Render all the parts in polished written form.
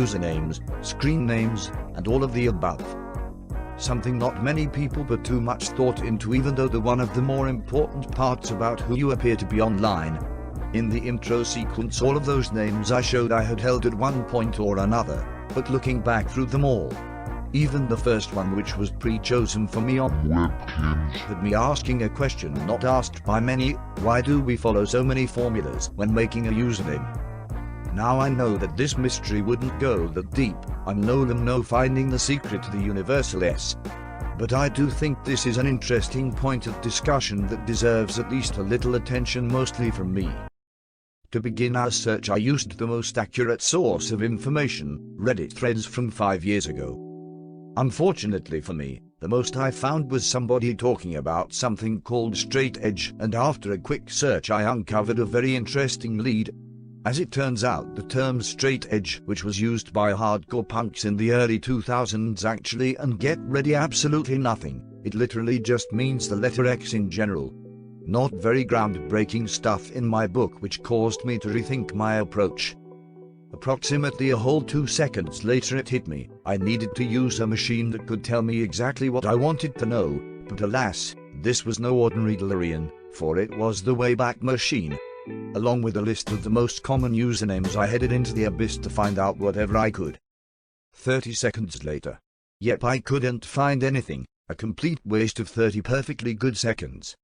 usernames, screen names, and all of the above. Something not many people put too much thought into, even though they're one of the more important parts about who you appear to be online. In the intro sequence, all of those names I showed I had held at one point or another, but looking back through them all, even the first one, which was pre-chosen for me on Webkinz, had me asking a question not asked by many: why do we follow so many formulas when making a username? Now I know that this mystery wouldn't go that deep. I'm no finding the secret to the universal S. But I do think this is an interesting point of discussion that deserves at least a little attention, mostly from me. To begin our search, I used the most accurate source of information, Reddit threads from 5 years ago. Unfortunately for me, the most I found was somebody talking about something called straight edge, and after a quick search I uncovered a very interesting lead. As it turns out, the term straight edge, which was used by hardcore punks in the early 2000s, actually, and get ready, absolutely nothing. It literally just means the letter X in general. Not very groundbreaking stuff in my book, which caused me to rethink my approach. Approximately a whole 2 seconds later it hit me. I needed to use a machine that could tell me exactly what I wanted to know, but alas, this was no ordinary DeLorean, for it was the Wayback Machine. Along with a list of the most common usernames, I headed into the abyss to find out whatever I could. 30 seconds later. Yep, I couldn't find anything, a complete waste of 30 perfectly good seconds.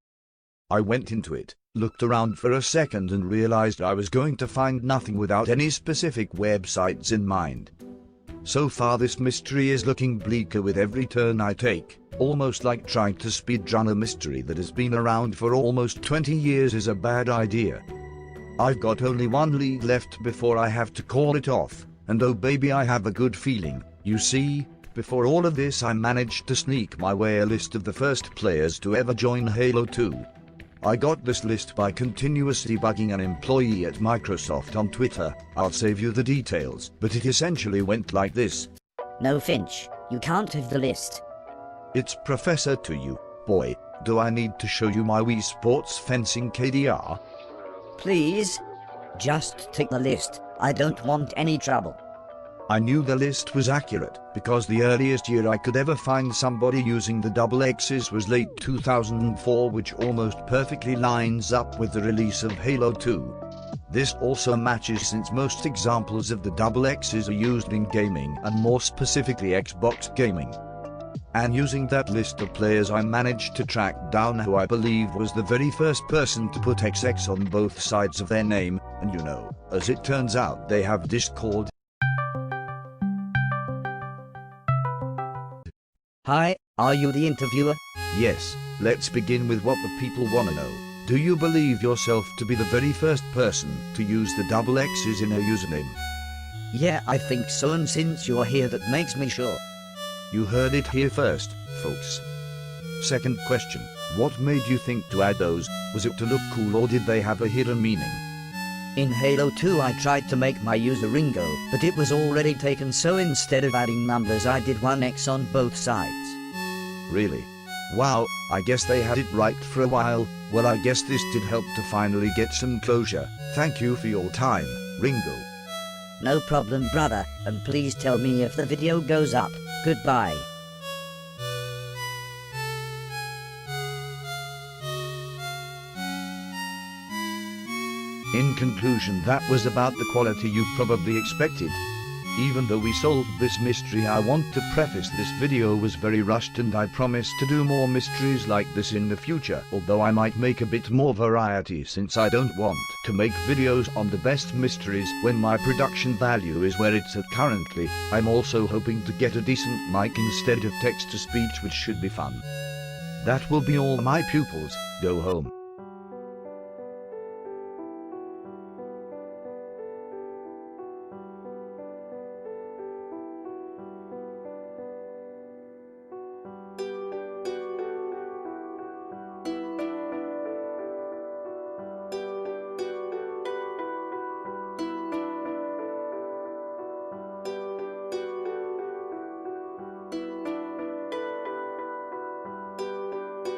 I went into it, looked around for a second, and realized I was going to find nothing without any specific websites in mind. So far this mystery is looking bleaker with every turn I take. Almost like trying to speedrun a mystery that has been around for almost 20 years is a bad idea. I've got only one lead left before I have to call it off, and oh baby, I have a good feeling. You see, before all of this I managed to sneak my way a list of the first players to ever join Halo 2. I got this list by continuously bugging an employee at Microsoft on Twitter. I'll save you the details, but it essentially went like this. No, Finch, you can't have the list. It's Professor to you, boy. Do I need to show you my Wii Sports fencing KDR? Please? Just take the list. I don't want any trouble. I knew the list was accurate, because the earliest year I could ever find somebody using the double X's was late 2004, which almost perfectly lines up with the release of Halo 2. This also matches, since most examples of the double X's are used in gaming, and more specifically Xbox gaming. And using that list of players, I managed to track down who I believe was the very first person to put XX on both sides of their name, and you know, as it turns out, they have Discord. Hi, are you the interviewer? Yes, let's begin with what the people want to know. Do you believe yourself to be the very first person to use the double X's in a username? Yeah, I think so, and since you're here, that makes me sure. You heard it here first, folks. Second question, what made you think to add those? Was it to look cool, or did they have a hidden meaning? In Halo 2 I tried to make my user Ringo, but it was already taken, so instead of adding numbers I did 1X on both sides. Really? Wow, I guess they had it right for a while. Well, I guess this did help to finally get some closure. Thank you for your time, Ringo. No problem, brother, and please tell me if the video goes up. Goodbye. In conclusion, that was about the quality you probably expected. Even though we solved this mystery, I want to preface this video was very rushed, and I promise to do more mysteries like this in the future, although I might make a bit more variety, since I don't want to make videos on the best mysteries when my production value is where it's at currently. I'm also hoping to get a decent mic instead of text-to-speech, which should be fun. That will be all, my pupils. Go home.